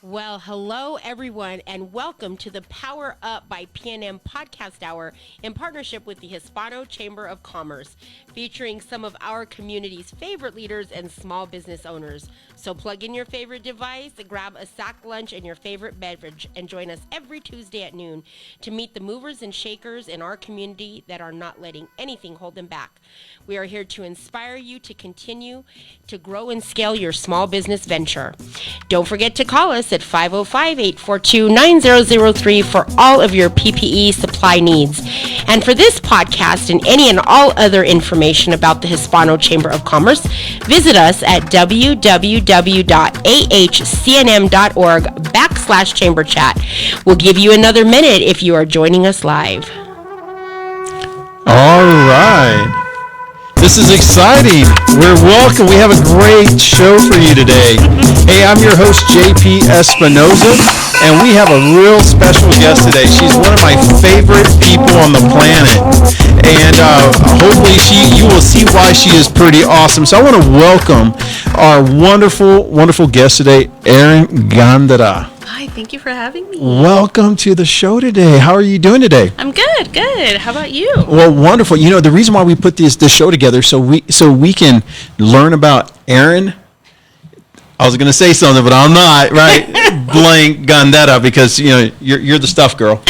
Well, hello everyone, and welcome to the Power Up by PNM podcast hour in partnership with the Hispano Chamber of Commerce, featuring some of our community's favorite leaders and small business owners. So plug in your favorite device, grab a sack lunch and your favorite beverage, and join us every Tuesday at noon to meet the movers and shakers in our community that are not letting anything hold them back. We are here to inspire you to continue to grow and scale your small business venture. Don't forget to call us at 505-842-9003 for all of your PPE supply needs. And for this podcast and any and all other information about the Hispano Chamber of Commerce, visit us at www.ahcnm.org/chamber chat. We'll give you another minute if you are joining us live. All right. This is exciting. We're welcome. We have a great show for you today. Hey, I'm your host, JP Espinoza, and we have a real special guest today. She's one of my favorite people on the planet, and hopefully you will see why she is pretty awesome. So I want to welcome our wonderful, wonderful guest today, Erin Gandara. Hi, thank you for having me. Welcome to the show today. How are you doing today? I'm good, good. How about you? Well, wonderful. You know, the reason why we put this show together so we can learn about Erin. I was going to say something, but I'm not, right? Blank Gandara, because you know you're the stuff girl.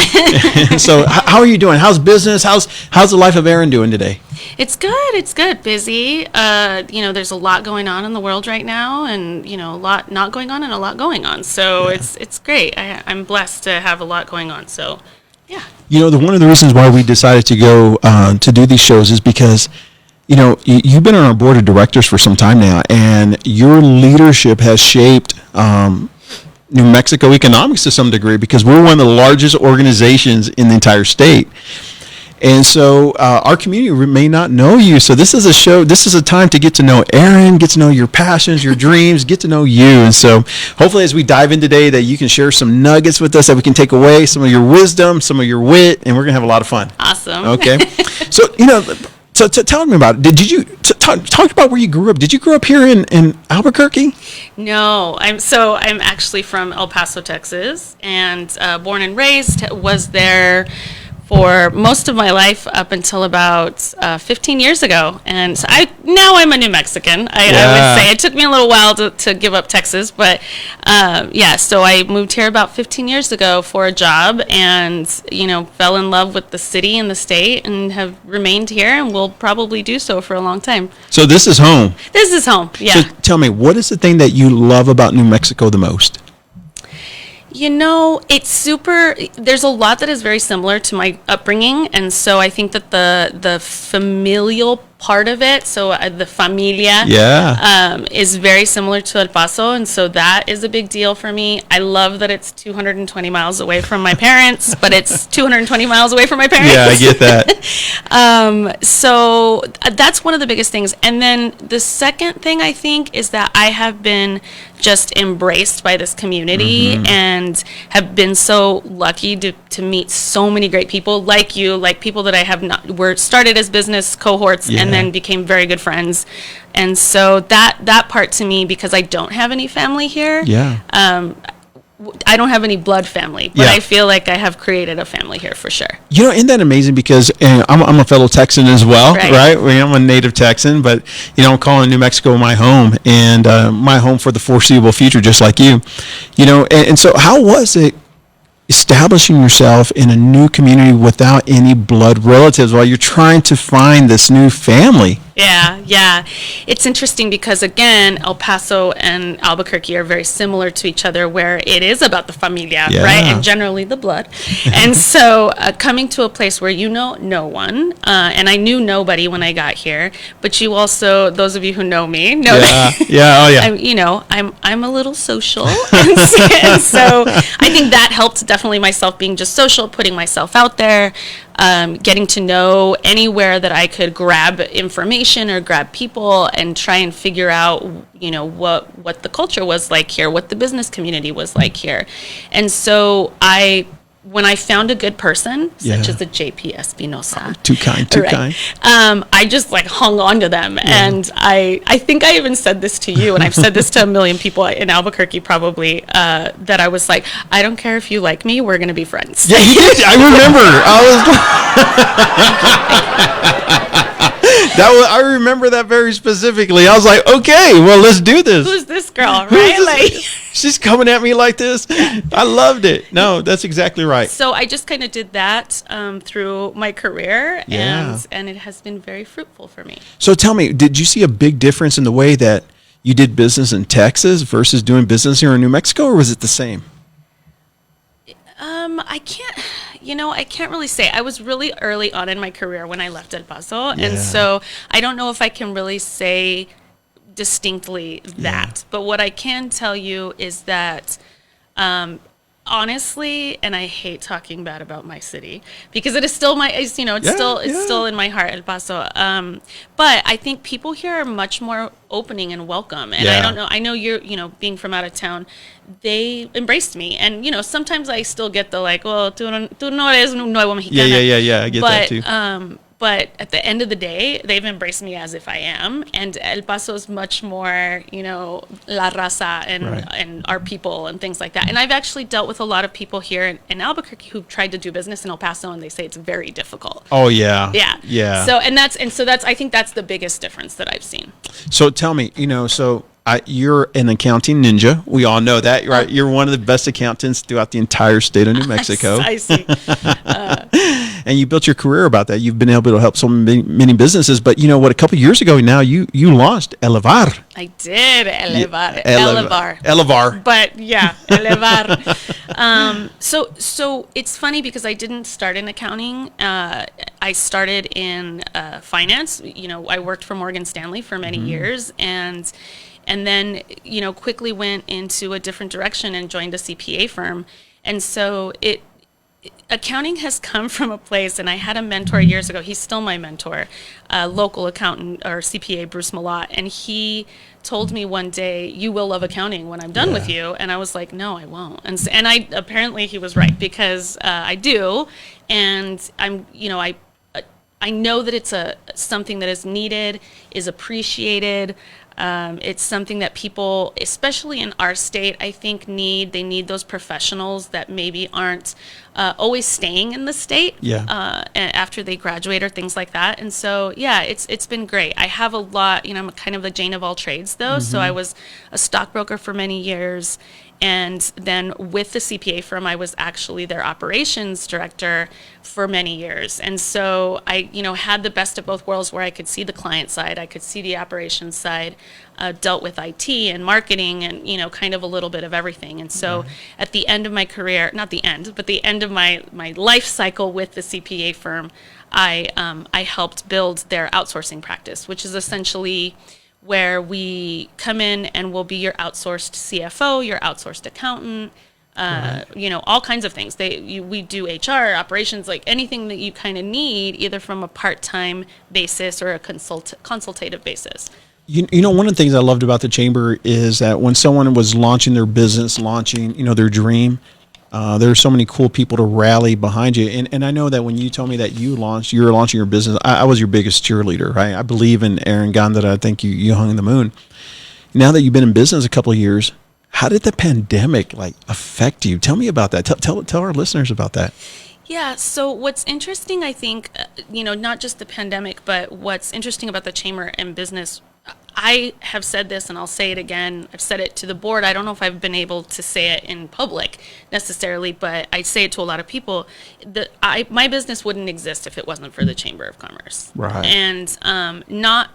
So how are you doing? How's business? How's the life of Erin doing today? It's good. It's good. Busy. There's a lot going on in the world right now, and a lot not going on and a lot going on. So yeah. It's great. I'm blessed to have a lot going on. So yeah. One of the reasons why we decided to go to do these shows is because you've been on our board of directors for some time now, and your leadership has shaped New Mexico economics to some degree, because we're one of the largest organizations in the entire state. And so our community may not know you. So this is a time to get to know Erin, get to know your passions, your dreams, get to know you. And so hopefully as we dive in today that you can share some nuggets with us that we can take away, some of your wisdom, some of your wit, and we're going to have a lot of fun. Awesome. Okay. So tell me about it. Did you talk about where you grew up? Did you grow up here in Albuquerque? No, I'm actually from El Paso, Texas, and born and raised. Was there for most of my life up until about 15 years ago. And so I'm a New Mexican. I would say it took me a little while to give up Texas, but so I moved here about 15 years ago for a job, and fell in love with the city and the state, and have remained here, and will probably do so for a long time. So this is home. This is home, yeah. So tell me, what is the thing that you love about New Mexico the most? It's there's a lot that is very similar to my upbringing, and so I think that the familial part of it, so the familia, is very similar to El Paso, and so that is a big deal for me. I love that it's 220 miles away from my parents, but it's 220 miles away from my parents. Yeah, I get that. So that's one of the biggest things. And then the second thing I think is that I have been just embraced by this community, and have been so lucky to meet so many great people like you, like people that I have were started as business cohorts, and then became very good friends. And so that part to me, because I don't have any family here, I don't have any blood family, but I feel like I have created a family here for sure. Isn't that amazing? Because I'm a fellow Texan as well, right? I'm a native Texan, but I'm calling New Mexico my home, and my home for the foreseeable future, just like you. And so how was it establishing yourself in a new community without any blood relatives while you're trying to find this new family? Yeah. It's interesting because, again, El Paso and Albuquerque are very similar to each other, where it is about the familia, right? And generally the blood. And so coming to a place where no one, and I knew nobody when I got here, but you also, those of you who know me, know that I'm a little social. and so I think that helped, definitely myself being just social, putting myself out there, getting to know anywhere that I could grab information or grab people and try and figure out, what the culture was like here, what the business community was like here. And so I when I found a good person, Yeah. such as the JP Espinosa, Too kind. I just like hung on to them. And I think I even said this to you, and I've said this to a million people in Albuquerque probably, that I was like, I don't care if you like me, we're going to be friends. Yeah, you did. I remember. I remember that very specifically. I was like, okay, well, let's do this. Who's this girl, right? Like, she's coming at me like this. I loved it. No, that's exactly right. So I just kind of did that through my career, and it has been very fruitful for me. So tell me, did you see a big difference in the way that you did business in Texas versus doing business here in New Mexico, or was it the same? I can't really say. I was really early on in my career when I left El Paso, and so I don't know if I can really say distinctly that. But what I can tell you is that, honestly, and I hate talking bad about my city because it is still still in my heart, El Paso. But I think people here are much more opening and welcome. And I don't know. I know you're, being from out of town, they embraced me. And, sometimes I still get the like, well, tú no eres un nuevo mexicana. Yeah. I get that too. But at the end of the day, they've embraced me as if I am. And El Paso is much more, la raza and our people and things like that. And I've actually dealt with a lot of people here in Albuquerque who've tried to do business in El Paso, and they say it's very difficult. Oh, yeah. Yeah. So that's I think that's the biggest difference that I've seen. So tell me, you're an accounting ninja. We all know that, right? You're one of the best accountants throughout the entire state of New Mexico. I see. And you built your career about that. You've been able to help so many businesses. But you know what? A couple of years ago now, you launched Elevar. I did Elevar. Elevar. But yeah, Elevar. So it's funny because I didn't start in accounting. I started in finance. I worked for Morgan Stanley for many years, and then quickly went into a different direction and joined a CPA firm. And so accounting has come from a place, and I had a mentor years ago. He's still my mentor, local accountant or CPA, Bruce Malott, and he told me one day, "You will love accounting when I'm done with you." And I was like, "No, I won't." And I apparently he was right, because I do, and I know that it's something that is needed, is appreciated. It's something that people, especially in our state, I think they need those professionals that maybe aren't always staying in the state after they graduate or things like that. And so, it's been great. I have a lot, I'm kind of the Jane of all trades, though. So I was a stockbroker for many years. And then with the CPA firm, I was actually their operations director for many years. And so I, had the best of both worlds, where I could see the client side, I could see the operations side, dealt with IT and marketing and, kind of a little bit of everything. And so at the end of my career, not the end, but the end of my life cycle with the CPA firm, I helped build their outsourcing practice, which is essentially where we come in and we'll be your outsourced CFO, your outsourced accountant, all kinds of things. We do HR, operations, like anything that you kind of need, either from a part-time basis or a consultative basis. One of the things I loved about the Chamber is that when someone was launching their business, their dream, there are so many cool people to rally behind you. And I know that when you told me that you were launching your business, I was your biggest cheerleader, right? I believe in Erin, Gandara. I think you hung in the moon. Now that you've been in business a couple of years, how did the pandemic affect you? Tell me about that. Tell our listeners about that. Yeah, so what's interesting, I think, not just the pandemic, but what's interesting about the Chamber and business, I have said this and I'll say it again. I've said it to the board. I don't know if I've been able to say it in public necessarily, but I say it to a lot of people. My business wouldn't exist if it wasn't for the Chamber of Commerce. Right. And not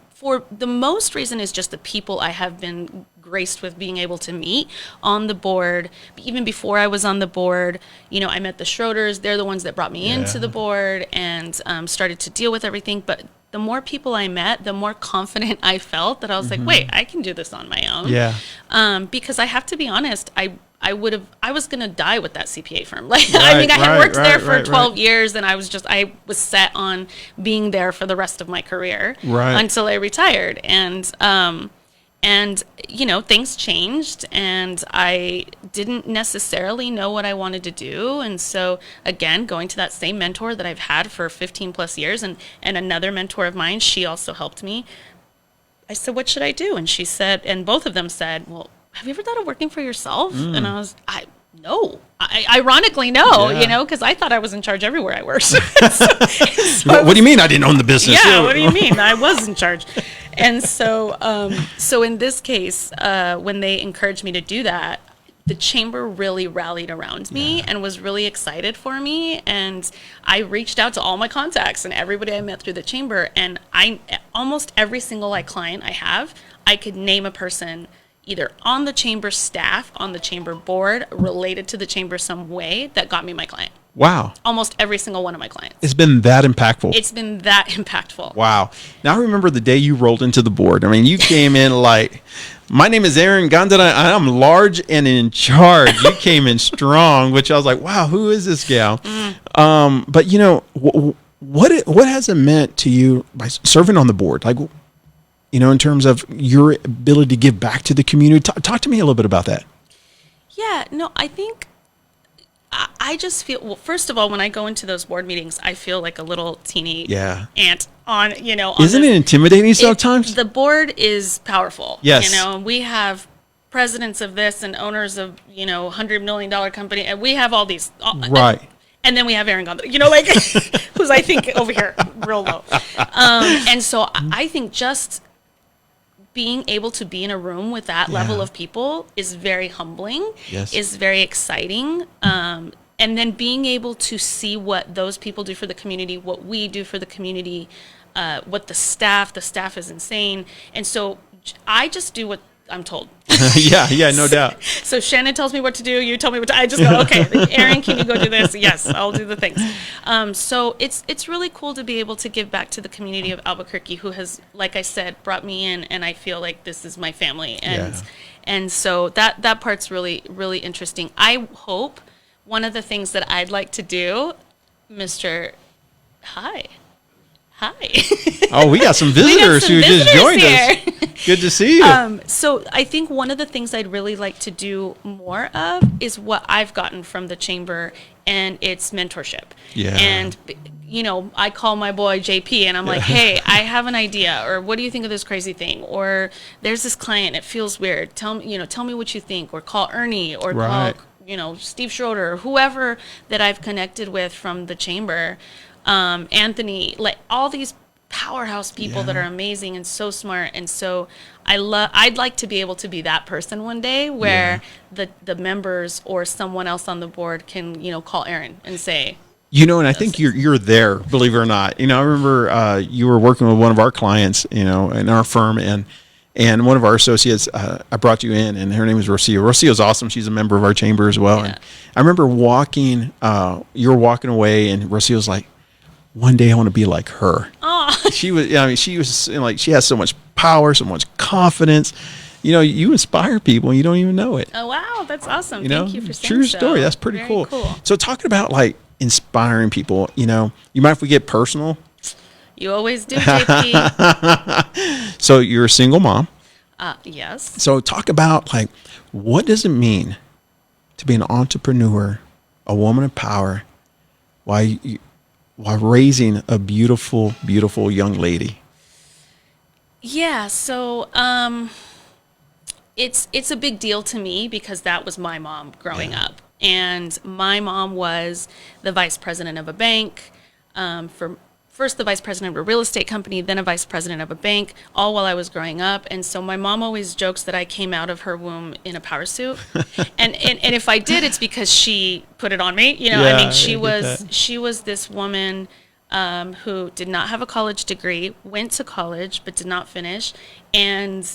for the most reason is just the people I have been graced with being able to meet on the board. Even before I was on the board, I met the Schroeders. They're the ones that brought me into the board and started to deal with everything. But the more people I met, the more confident I felt that I was like, wait, I can do this on my own. Yeah. Because I have to be honest, I was going to die with that CPA firm. I had worked there for 12 years, and I was set on being there for the rest of my career until I retired. And And, things changed, and I didn't necessarily know what I wanted to do. And so, again, going to that same mentor that I've had for 15 plus years, and another mentor of mine, she also helped me. I said, what should I do? And she said, and both of them said, well, have you ever thought of working for yourself? And no. Ironically, no, because I thought I was in charge everywhere I worked. What do you mean I didn't own the business? Yeah, what do you mean? I was in charge. And so in this case, when they encouraged me to do that, the chamber really rallied around me and was really excited for me. And I reached out to all my contacts and everybody I met through the chamber. And almost every single client I have, I could name a person either on the chamber staff, on the chamber board, related to the chamber some way that got me my client. Wow. Almost every single one of my clients. It's been that impactful. It's been that impactful. Wow. Now I remember the day you rolled into the board. I mean, you came in like, my name is Erin Gandara. I'm large and in charge. You came in strong, which I was like, wow, who is this gal? But what has it meant to you by serving on the board? Like, in terms of your ability to give back to the community. Talk to me a little bit about that. Yeah, no, I think I just feel, well, first of all, when I go into those board meetings, I feel like a little teeny ant on. Isn't it intimidating sometimes? The board is powerful. Yes. We have presidents of this and owners of, $100 million company, and we have all these. Right. And then we have Erin Gandara, who's, I think, over here, real low. And so I think just being able to be in a room with that level of people is very humbling, is very exciting. And then being able to see what those people do for the community, what we do for the community, what the staff is insane. And so I just do what I'm told. yeah, no doubt. So Shannon tells me what to do. You tell me what to. I just go, okay, Erin, can you go do this? Yes, I'll do the things. So it's really cool to be able to give back to the community of Albuquerque, who has, like I said, brought me in, and I feel like this is my family, and so that part's really, really interesting. I hope one of the things that I'd like to do, Mr. Hi. Oh, we got some visitors who just joined here. us. Good to see you. So I think one of the things I'd really like to do more of is what I've gotten from the chamber, and it's mentorship. Yeah. And I call my boy JP and I'm like, hey, I have an idea, or what do you think of this crazy thing? Or there's this client, it feels weird. Tell me what you think, or call Ernie, or call Steve Schroeder, or whoever that I've connected with from the chamber. Anthony, like all these powerhouse people that are amazing and so smart. And so I'd like to be able to be that person one day where the members or someone else on the board can, call Erin and say, and I think you're there, believe it or not. I remember you were working with one of our clients, in our firm, and one of our associates, I brought you in, and her name is Rocio. Rocio's awesome. She's a member of our chamber as well. Yeah. And I remember you were walking away, and Rocio's like, one day I want to be like her. Aww. She was like, she has so much power, so much confidence. You inspire people and you don't even know it. Oh, wow. That's awesome. Thank you for saying true so. Story. That's pretty Very cool. So talking about like inspiring people, you mind if we get personal? You always do, JP. So you're a single mom. Yes. So talk about like, what does it mean to be an entrepreneur, a woman of power, while raising a beautiful, beautiful young lady? Yeah, so it's a big deal to me because that was my mom growing up. And my mom was the vice president of a bank, first the vice president of a real estate company, then a vice president of a bank, all while I was growing up. And so my mom always jokes that I came out of her womb in a power suit. and if I did, it's because she put it on me. She was this woman who did not have a college degree, went to college but did not finish, and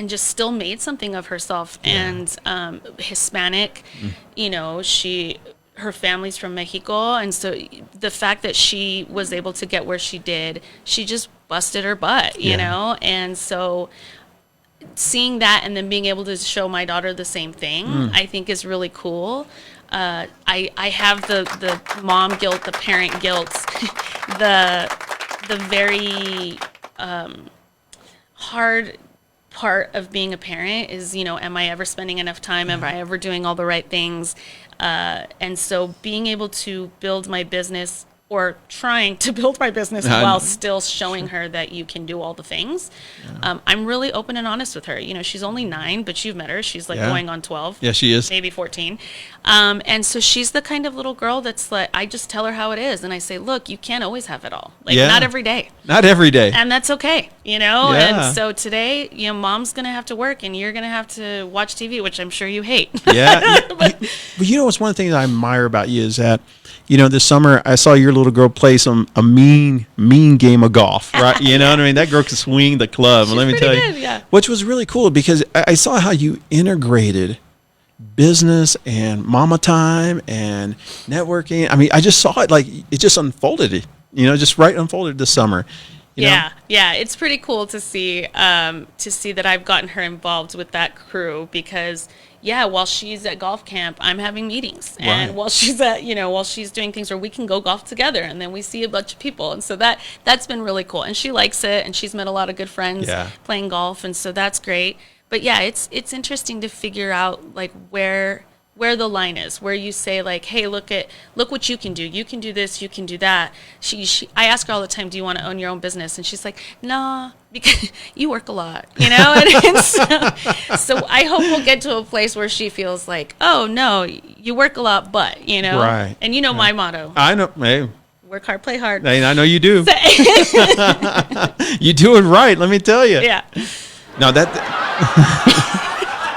just still made something of herself. And Hispanic, her family's from Mexico, and so the fact that she was able to get where she did, she just busted her butt, and so seeing that and then being able to show my daughter the same thing, I think is really cool. I have the mom guilt, the parent guilt, the very hard part of being a parent is, am I ever spending enough time? Am I ever doing all the right things? And so being able to build my business, or trying to build my business while still showing her that you can do all the things. I'm really open and honest with her. She's only 9, but you've met her. She's like going on 12. Yeah, she is. Maybe 14. And so she's the kind of little girl that's like, I just tell her how it is. And I say, look, you can't always have it all. Like, not every day. Not every day. And that's okay, And so today, mom's going to have to work and you're going to have to watch TV, which I'm sure you hate. Yeah. but what's one thing that I admire about you is that, this summer I saw your little girl play a mean game of golf, right? You know what I mean? That girl can swing the club. She's let me tell you, good, which was really cool because I saw how you integrated business and mama time and networking. I mean, I just saw it like it just unfolded. Just unfolded this summer. Yeah, it's pretty cool to see that I've gotten her involved with that crew because. Yeah, while she's at golf camp, I'm having meetings, and while she's doing things where we can go golf together, and then we see a bunch of people, and so that's been really cool. And she likes it, and she's met a lot of good friends playing golf, and so that's great. But yeah, it's interesting to figure out like where the line is, where you say like, hey, look what you can do. You can do this, you can do that. I ask her all the time, do you want to own your own business? And she's like, nah, because you work a lot, And so I hope we'll get to a place where she feels like, oh no, you work a lot, but right. And my motto. I know, hey. Work hard, play hard. Hey, I know you do. You do it right. Let me tell you. Yeah. No,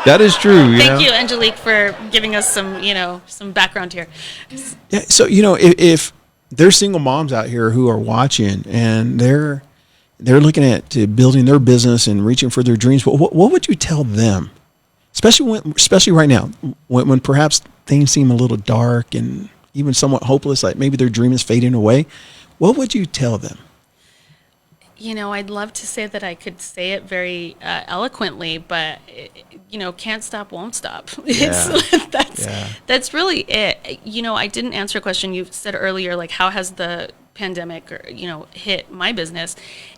that is true. Thank you, Angelique, for giving us some background here. Yeah. So if there's single moms out here who are watching and they're looking at building their business and reaching for their dreams, what would you tell them, especially right now when perhaps things seem a little dark and even somewhat hopeless, like maybe their dream is fading away? What would you tell them? I'd love to say that I could say it very eloquently, but can't stop, won't stop. That's really it. I didn't answer a question you said earlier, like how has the pandemic hit my business?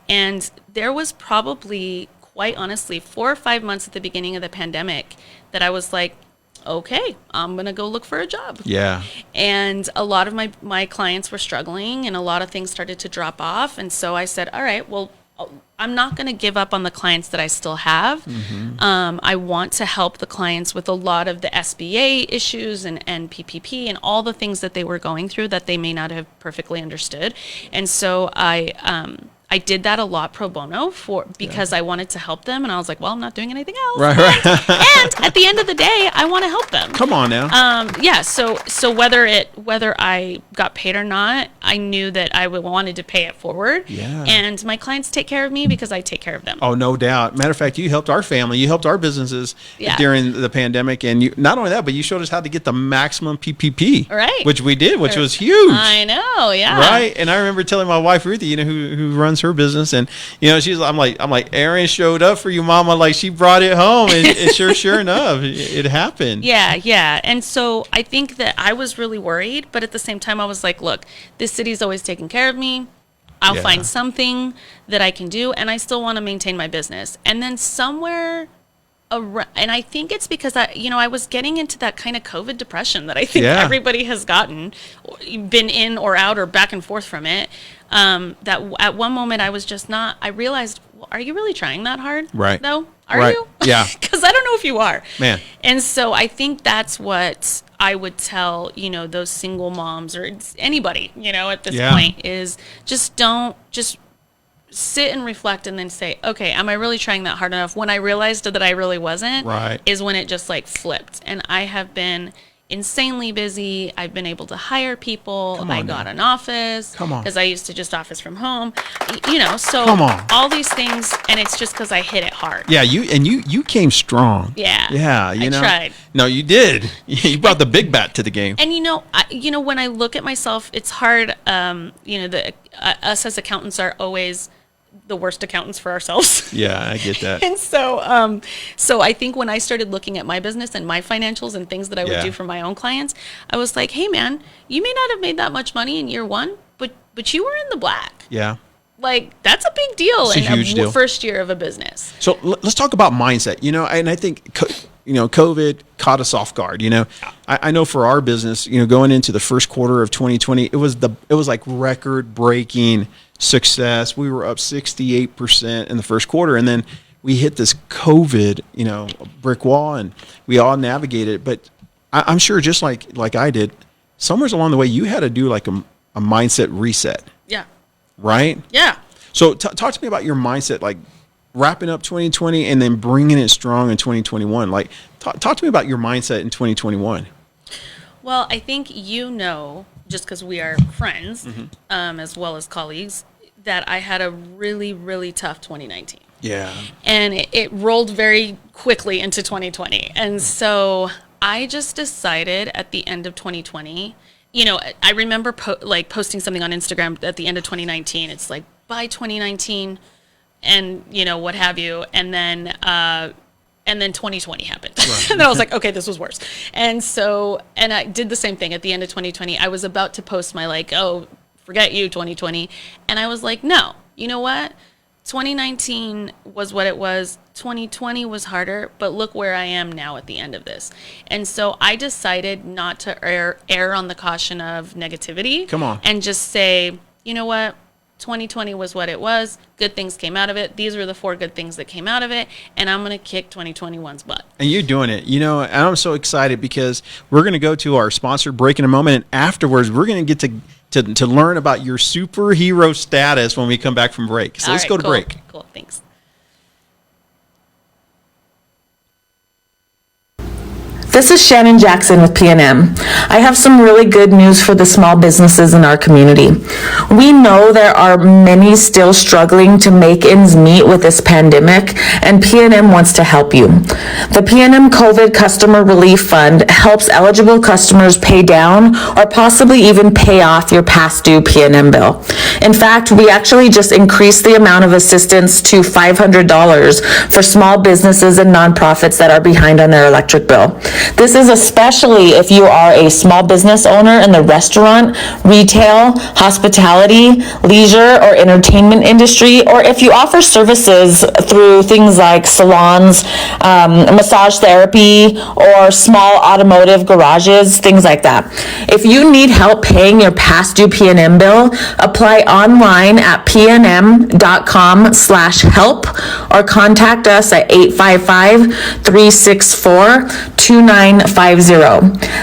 And there was probably, quite honestly, 4 or 5 months at the beginning of the pandemic that I was like, okay, I'm going to go look for a job. Yeah. And a lot of my clients were struggling and a lot of things started to drop off. And so I said, all right, well, I'm not going to give up on the clients that I still have. Mm-hmm. I want to help the clients with a lot of the SBA issues and PPP and all the things that they were going through that they may not have perfectly understood. And so I did that a lot pro bono because I wanted to help them, and I was like, well, I'm not doing anything else. Right. And at the end of the day, I want to help them. Come on now. So whether I got paid or not, I knew that I wanted to pay it forward. Yeah. And my clients take care of me because I take care of them. Oh, no doubt. Matter of fact, you helped our family, you helped our businesses during the pandemic, and you not only that, but you showed us how to get the maximum PPP. Right. Which we did, which was huge. I know. Yeah. Right. And I remember telling my wife Ruthie, who runs her business, and I'm like Erin showed up for you, mama, like she brought it home, and sure enough it happened. Yeah. And so I think that I was really worried, but at the same time I was like, look, this city's always taking care of me. I'll find something that I can do, and I still want to maintain my business. And then somewhere around, and I think it's because I was getting into that kind of COVID depression that I think everybody has been in or out or back and forth from it. That at one moment I was just not. I realized, well, are you really trying that hard? Right. No, are you? Yeah. Because I don't know if you are. Man. And so I think that's what I would tell those single moms or anybody at this point is just sit and reflect and then say, okay, am I really trying that hard enough? When I realized that I really wasn't, is when it just like flipped. And I have been insanely busy. I've been able to hire people. I got an office because I used to just office from home, so all these things. And it's just because I hit it hard. Yeah. You came strong. Yeah. Yeah. I tried. No, you did. You brought the big bat to the game. And when I look at myself, it's hard. Us as accountants are always the worst accountants for ourselves. Yeah, I get that. And so I think when I started looking at my business and my financials and things that I would do for my own clients, I was like, hey man, you may not have made that much money in year one, but you were in the black. Yeah. Like, that's a big deal It's a in huge deal. first year of a business. So let's talk about mindset, and I think, COVID caught us off guard. I know for our business, going into the first quarter of 2020, it was like record breaking success. We were up 68% in the first quarter. And then we hit this COVID, brick wall, and we all navigated. But I'm sure just like I did, somewhere along the way, you had to do like a mindset reset. Yeah. Right? Yeah. So talk to me about your mindset, like wrapping up 2020 and then bringing it strong in 2021. Like talk to me about your mindset in 2021. Well, I think just because we are friends, as well as colleagues, that I had a really, really tough 2019. Yeah. And it rolled very quickly into 2020. And so I just decided at the end of 2020, I remember posting something on Instagram at the end of 2019. It's like, by 2019 and, what have you. And then 2020 happened. Right. And then I was like, okay, this was worse. And I did the same thing at the end of 2020. I was about to post my forget you 2020. And I was like, no, you know what? 2019 was what it was. 2020 was harder, but look where I am now at the end of this. And so I decided not to err on the caution of negativity. Come on. And just say, you know what? 2020 was what it was. Good things came out of it. These were the 4 good things that came out of it. And I'm going to kick 2021's butt. And you're doing it, and I'm so excited because we're going to go to our sponsor break in a moment. And afterwards, we're going to get to learn about your superhero status when we come back from break. So let's go to break. Cool. Thanks. This is Shannon Jackson with PNM. I have some really good news for the small businesses in our community. We know there are many still struggling to make ends meet with this pandemic, and PNM wants to help you. The PNM COVID Customer Relief Fund helps eligible customers pay down or possibly even pay off your past due PNM bill. In fact, we actually just increased the amount of assistance to $500 for small businesses and nonprofits that are behind on their electric bill. This is especially if you are a small business owner in the restaurant, retail, hospitality, leisure, or entertainment industry, or if you offer services through things like salons, massage therapy, or small automotive garages, things like that. If you need help paying your past due PNM bill, apply online at pnm.com/help or contact us at 855-364-2950.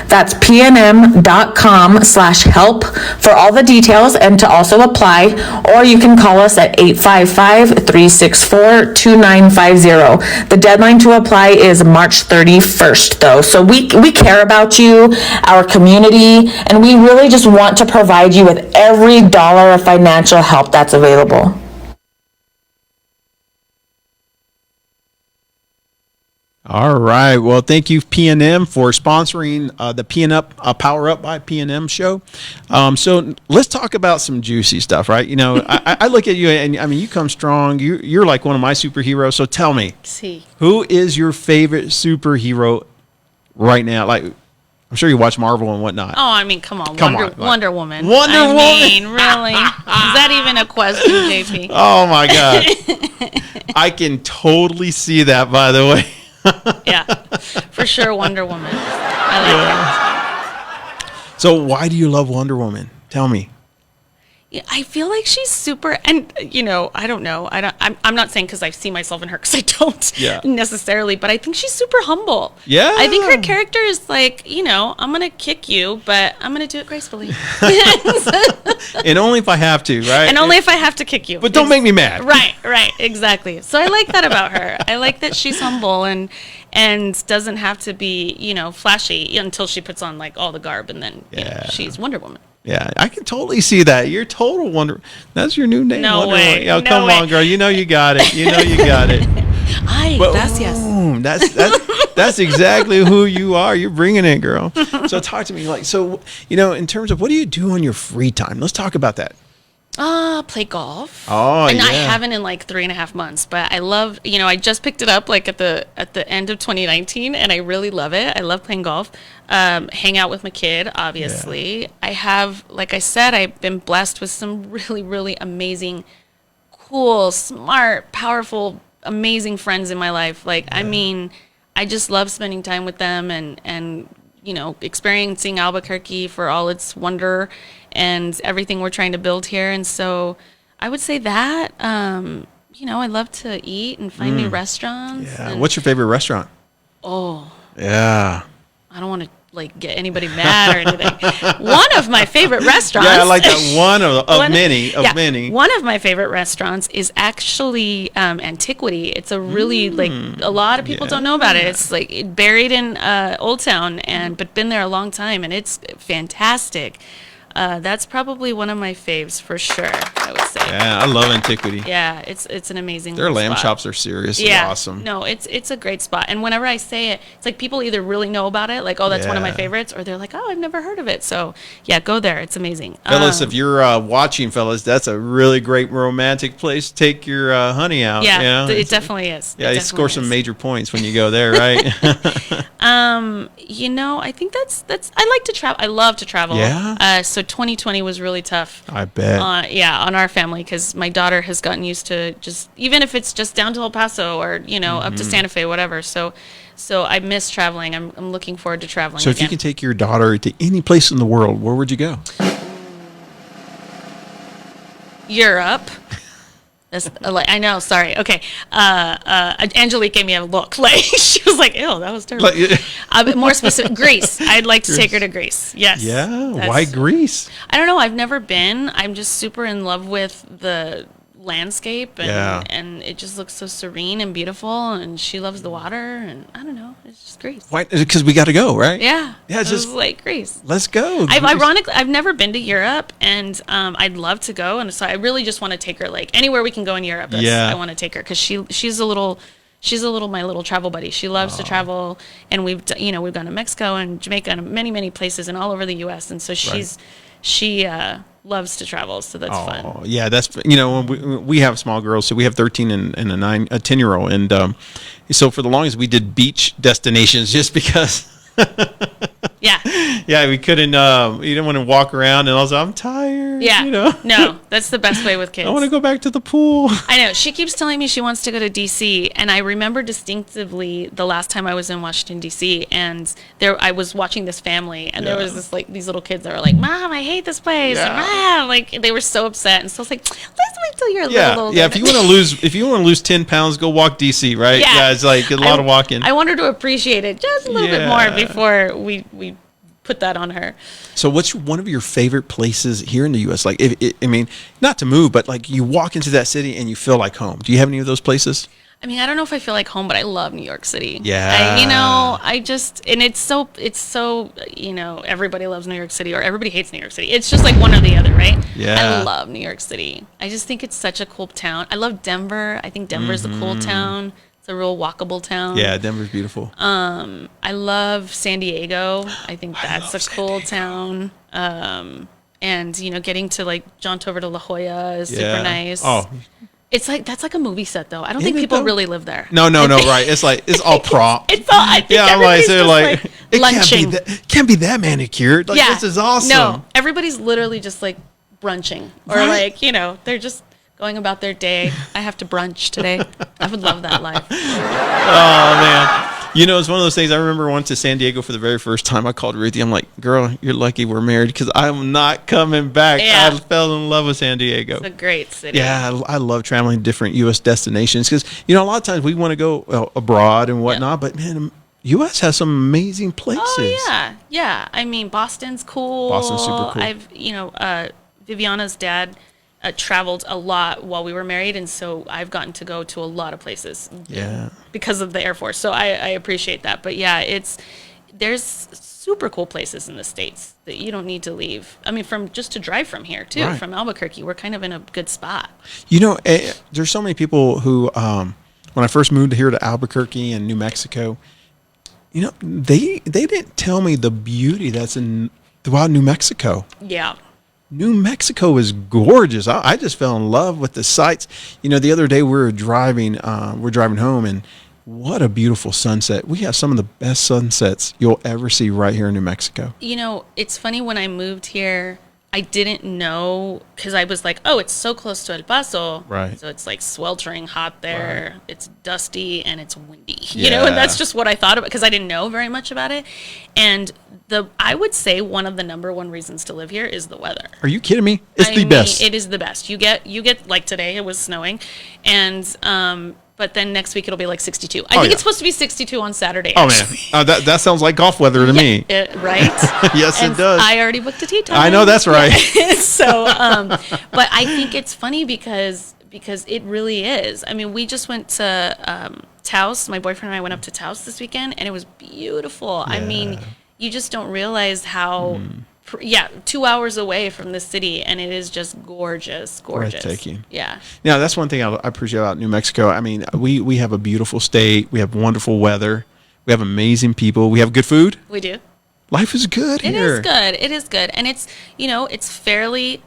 That's pnm.com/help for all the details and to also apply, or you can call us at 855-364-2950. The deadline to apply is March 31st though. So we care about you, our community, and we really just want to provide you with every dollar of financial help that's available. All right. Well, thank you, PNM, for sponsoring the PNM Power Up by PNM show. So let's talk about some juicy stuff, right? I look at you, and I mean, you come strong. You're like one of my superheroes. So tell me, who is your favorite superhero right now? Like, I'm sure you watch Marvel and whatnot. Oh, I mean, come on. Wonder Woman. I mean, really? Is that even a question, JP? Oh, my God. I can totally see that, by the way. Yeah, for sure, Wonder Woman. I like her. So why do you love Wonder Woman? Tell me. Yeah, I feel like she's super, and I don't know. I'm not saying because I see myself in her, because I don't necessarily, but I think she's super humble. Yeah. I think her character is like, I'm gonna kick you, but I'm gonna do it gracefully. And only if I have to, right? And only if I have to kick you. But don't make me mad. Right, exactly. So I like that about her. I like that she's humble and doesn't have to be, flashy until she puts on like all the garb, and then she's Wonder Woman. Yeah, I can totally see that. You're total Wonder. That's your new name. No Wonder way. Woman. Come on, girl. You got it. You got it. That's exactly who you are. You're bringing it, girl. So talk to me, in terms of what do you do on your free time? Let's talk about that. Play golf. Oh, and yeah. I haven't in like 3.5 months, but I love, I just picked it up like at the end of 2019, and I really love it. I love playing golf. Hang out with my kid, obviously. Yeah. I have, like I said, I've been blessed with some really, really amazing cool, smart, powerful, amazing friends in my life. Like, I mean, I just love spending time with them and you know, experiencing Albuquerque for all its wonder and everything we're trying to build here. And so I would say that, you know, I love to eat and find new restaurants. Yeah. What's your favorite restaurant? Oh. Yeah. I don't want to like get anybody mad or anything. One of my favorite restaurants. Yeah, I like that one of many. One of my favorite restaurants is actually Antiquity. It's a really like a lot of people don't know about it. It's like buried in Old Town but been there a long time, and it's fantastic. That's probably one of my faves for sure, I would say. Yeah, I love Antiquity. Yeah, it's an amazing Their lamb spot. chops are seriously Yeah, awesome. no, it's a great spot. And whenever I say it, it's like people either really know about it, like, oh, that's one of my favorites, or they're like, oh, I've never heard of it. So, yeah, go there. It's amazing. Fellas, if you're watching, fellas, that's a really great romantic place to take your honey out. Yeah, it definitely is. Yeah, you score some major points when you go there, right? You know, I think that's I like to travel. I love to travel. Yeah. So 2020 was really tough. I bet. On our family, because my daughter has gotten used to just, even if it's just down to El Paso or, you know, up to Santa Fe, whatever. So I miss traveling. I'm looking forward to traveling So if again. you could take your daughter to any place in the world, where would you go? Europe. That's, like, I know, sorry. Okay. Angelique gave me a look. Like, she was like, ew, that was terrible. But more specific, Greece. I'd like to take her to Greece. Yes. Yeah. Why Greece? I don't know. I've never been. I'm just super in love with the landscape, and it just looks so serene and beautiful, and she loves the water, and I don't know. It's just Greece. Why? Because we got to go, right? Yeah. Yeah, it's just like Greece. Let's go. Ironically, I've never been to Europe, and I'd love to go, and so I really just want to take her like anywhere we can go in Europe. I want to take her because she's a little my little travel buddy. She loves to travel, and we've gone to Mexico and Jamaica and many places and all over the U.S. And so she loves to travel, so that's fun. Yeah, that's we have small girls, so we have 13 and a 10-year-old, and so for the longest we did beach destinations just because. Yeah, we couldn't. You didn't want to walk around, and also I'm tired. Yeah, no, that's the best way with kids. I want to go back to the pool. I know. She keeps telling me she wants to go to DC, and I remember distinctively the last time I was in Washington DC, and I was watching this family, and there was these little kids that were like, "Mom, I hate this place." Yeah. Like they were so upset, and so I was like, "Let's wait till you're a little older." Yeah. If you want to lose 10 pounds, go walk DC, right? Yeah, it's like a lot of walking. I want her to appreciate it just a little bit more before we put that on her. So what's one of your favorite places here in the U.S.? Like, I mean, not to move, but like you walk into that city and you feel like home. Do you have any of those places? I mean, I don't know if I feel like home, but I love New York City. Yeah. It's so, everybody loves New York City or everybody hates New York City. It's just like one or the other, right? Yeah. I love New York City. I just think it's such a cool town. I love Denver. I think Denver's a cool town. It's a real walkable town. Yeah, Denver's beautiful. I love San Diego. I think that's a cool town. And, getting to like John Tover to La Jolla is super nice. Oh, it's like that's like a movie set, though. I don't think people really live there. No, right. It's like it's all prop. It's all. I think everybody's just like it lunching. Can't be that manicured. Like, this is awesome. No, everybody's literally just like brunching, or like they're just going about their day. I have to brunch today. I would love that life. Oh man. It's one of those things. I remember I went to San Diego for the very first time. I called Ruthie. I'm like, girl, you're lucky we're married because I'm not coming back. Yeah. I fell in love with San Diego. It's a great city. Yeah, I love traveling to different U.S. destinations because, a lot of times we want to go abroad and whatnot, but man, U.S. has some amazing places. Oh, yeah. I mean, Boston's cool. Boston's super cool. Viviana's dad traveled a lot while we were married, and so I've gotten to go to a lot of places. Yeah. Because of the Air Force, so I appreciate that. But yeah, there's super cool places in the States that you don't need to leave. I mean, just to drive from here too, from Albuquerque, we're kind of in a good spot. There's so many people who, when I first moved here to Albuquerque and New Mexico, they didn't tell me the beauty that's throughout New Mexico. Yeah. New Mexico is gorgeous. I just fell in love with the sights. The other day we were driving home, and what a beautiful sunset. We have some of the best sunsets you'll ever see right here in New Mexico. It's funny, when I moved here, I didn't know, because I was like, oh, it's so close to El Paso. Right. So it's like sweltering hot there. Right. It's dusty and it's windy, you know, and that's just what I thought about, because I didn't know very much about it. And I would say one of the number one reasons to live here is the weather. Are you kidding me? It's the best. It is the best. You get like today, it was snowing, and but then next week it'll be like 62. I think it's supposed to be 62 on Saturday. Actually. Oh man, that sounds like golf weather to me. Right? Yes, and it does. I already booked a tee time. I know that's right. So, but I think it's funny because it really is. I mean, we just went to Taos. My boyfriend and I went up to Taos this weekend, and it was beautiful. Yeah. I mean, you just don't realize how. 2 hours away from the city, and it is just gorgeous. Breathtaking. Yeah. Now, that's one thing I appreciate about New Mexico. I mean, we have a beautiful state. We have wonderful weather. We have amazing people. We have good food. We do. Life is good here. It is good. And it's, it's fairly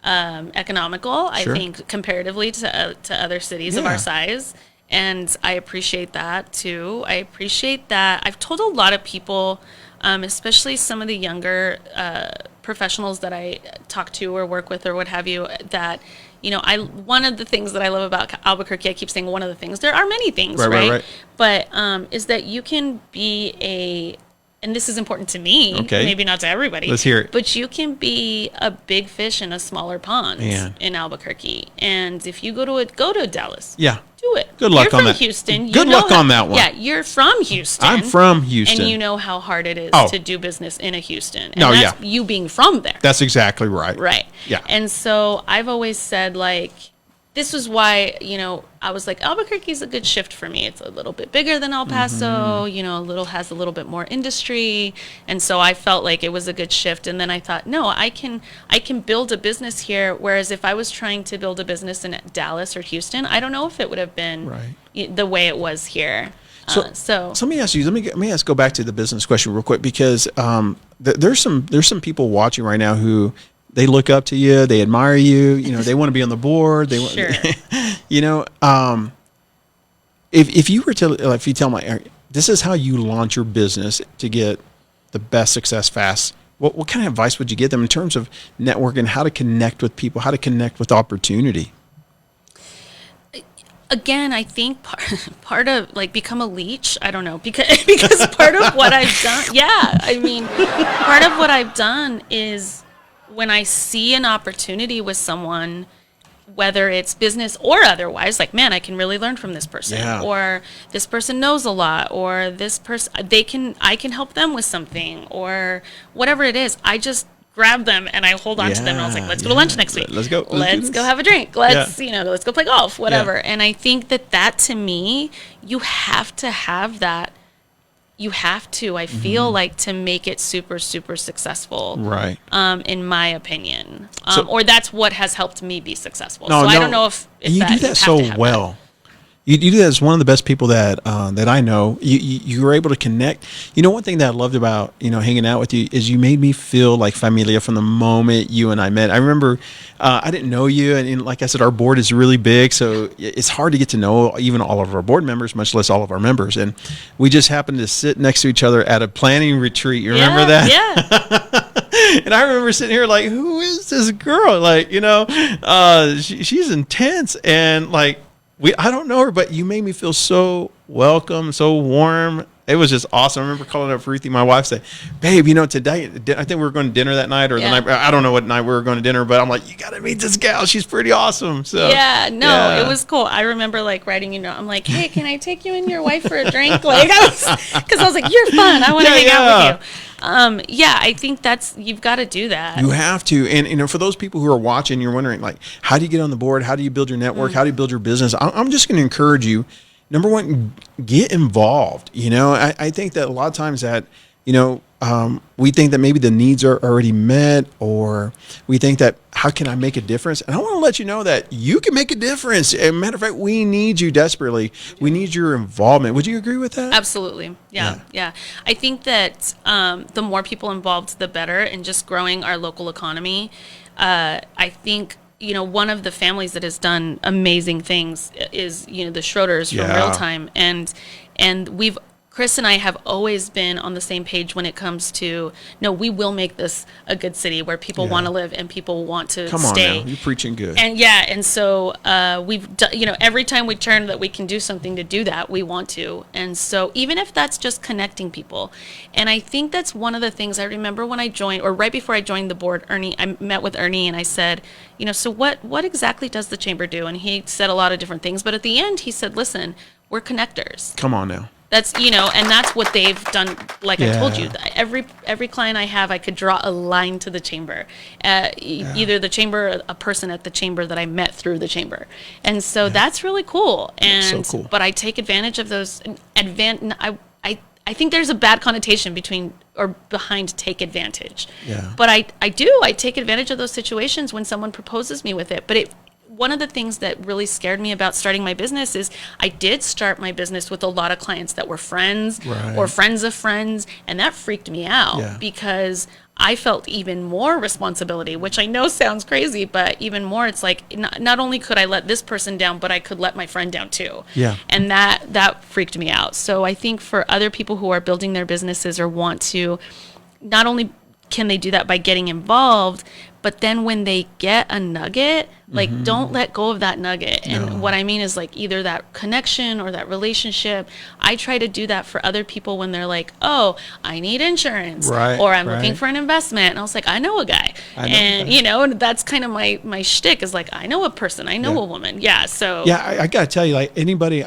economical, I think, comparatively to other cities of our size. And I appreciate that, too. I appreciate that. I've told a lot of people, especially some of the younger professionals that I talk to or work with or what have you, that, one of the things that I love about Albuquerque, I keep saying one of the things, there are many things, right? But is that you can be and this is important to me, maybe not to everybody. Let's hear it. But you can be a big fish in a smaller pond in Albuquerque. And if you go to Dallas, do it. Good luck on that. You're from Houston. Good luck on that one. Yeah, you're from Houston. I'm from Houston. And you know how hard it is to do business in a Houston. And that's you being from there. That's exactly right. Right. Yeah. And so I've always said, like, this is why, I was like, Albuquerque's a good shift for me. It's a little bit bigger than El Paso, has a little bit more industry. And so I felt like it was a good shift. And then I thought, no, I can build a business here. Whereas if I was trying to build a business in Dallas or Houston, I don't know if it would have been the way it was here. So let me ask you. Let me go back to the business question real quick, because there's some people watching right now who, they look up to you. They admire you. They want to be on the board. They want, if you were to, if you tell my, this is how you launch your business to get the best success fast, what kind of advice would you give them in terms of networking, how to connect with people, how to connect with opportunity? Again, I think part of, like, become a leech. I don't know, because part of what I've done, part of what I've done is, when I see an opportunity with someone, whether it's business or otherwise, like, man, I can really learn from this person, or this person knows a lot, or this person, I can help them with something, or whatever it is. I just grab them and I hold on to them, and I was like, let's go to lunch next week. Let's go have a drink. Let's go play golf, whatever. And I think that to me, you have to have that. You have to, I feel like, to make it super, super successful. Right. In my opinion. Or that's what has helped me be successful. I don't know if you do that so well. You do that as one of the best people that I know. You were able to connect. One thing that I loved about hanging out with you is you made me feel like familia from the moment you and I met. I remember I didn't know you, and like I said, our board is really big, so it's hard to get to know even all of our board members, much less all of our members. And we just happened to sit next to each other at a planning retreat. You remember that? Yeah. And I remember sitting here like, who is this girl? Like, she's intense, and like, I don't know her, but you made me feel so welcome, so warm. It was just awesome. I remember calling up Ruthie, my wife, say, babe, today, I think we were going to dinner that night, or the night, I don't know what night we were going to dinner, but I'm like, you got to meet this gal. She's pretty awesome. So it was cool. I remember, like, writing, I'm like, hey, can I take you and your wife for a drink? Like, because I was like, you're fun. I want to hang out with you. I think you've got to do that. You have to. And, for those people who are watching, you're wondering, like, how do you get on the board? How do you build your network? How do you build your business? I'm just going to encourage you. Number one, get involved. I think that a lot of times that, we think that maybe the needs are already met, or we think that, how can I make a difference? And I want to let you know that you can make a difference. As a matter of fact, we need you desperately. We need your involvement. Would you agree with that? Absolutely. Yeah. I think that the more people involved, the better in just growing our local economy. I think, one of the families that has done amazing things is, the Schroeders from Real Time. And we've Chris and I have always been on the same page when it comes to, no, we will make this a good city where people want to live and people want to Come stay. on now, you're preaching good. And and so we've done, every time we turn that we can do something to do that, we want to. And so even if that's just connecting people. And I think that's one of the things I remember when I joined, or right before I joined the board, I met with Ernie and I said, so what exactly does the chamber do? And he said a lot of different things. But at the end, he said, listen, we're connectors. Come on now. That's, and that's what they've done. Like I told you, every client I have, I could draw a line to the chamber, either the chamber, a person at the chamber that I met through the chamber. And so that's really cool. And, so cool. But I take advantage of those. I think there's a bad connotation behind take advantage. Yeah. But I take advantage of those situations when someone proposes me with it. But one of the things that really scared me about starting my business is I did start my business with a lot of clients that were friends or friends of friends, and that freaked me out because I felt even more responsibility, which I know sounds crazy, but even more, it's like not only could I let this person down, but I could let my friend down too. Yeah. And that freaked me out. So I think for other people who are building their businesses or want to, not only can they do that by getting involved, but then when they get a nugget, like don't let go of that nugget. And what I mean is like either that connection or that relationship. I try to do that for other people when they're like, oh, I need insurance or I'm looking for an investment. And I was like, I know a guy. And that's kind of my shtick is like, I know a person, I know a woman. Yeah. So I got to tell you, like anybody,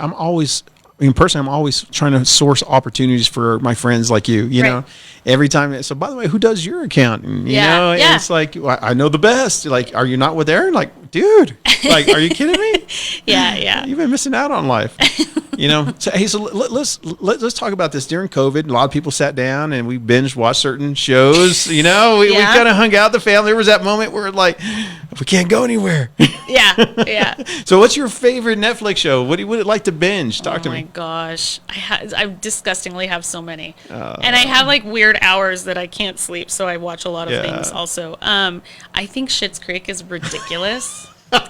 personally, I'm always trying to source opportunities for my friends like you know, every time. So by the way, who does your accounting? You know, and it's like, well, I know the best. Like, are you not with Erin? Like, dude, like, are you kidding me? Yeah. You've been missing out on life. So hey, so let's talk about this. During COVID, a lot of people sat down and we binge watched certain shows. We kind of hung out the family. There was that moment where like, we can't go anywhere. Yeah. So what's your favorite Netflix show? What would it like to binge? Talk to me. Oh my gosh, I disgustingly have so many, and I have like weird hours that I can't sleep, so I watch a lot of things. Also, I think Schitt's Creek is ridiculous.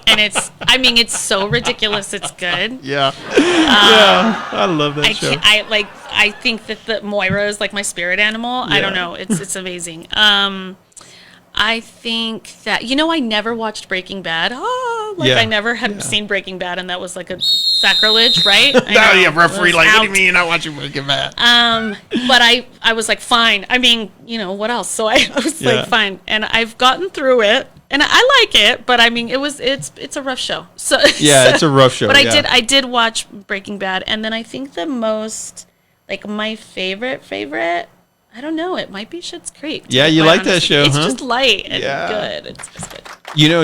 And it's so ridiculous. It's good. Yeah. I love that show. I think that the Moira is like my spirit animal. I don't know. It's amazing. I think that, I never watched Breaking Bad. I never had seen Breaking Bad, and that was like a sacrilege, right? Referee, like, what do you mean you're not watching Breaking Bad? But I was like, fine. I mean, what else? So I was like, fine. And I've gotten through it. And I like it, but I mean, it's a rough show. So it's a rough show. But I did watch Breaking Bad, and then I think the most, like, my favorite, I don't know, it might be Schitt's Creek. Yeah, you like that show, It's just light and good. It's just good.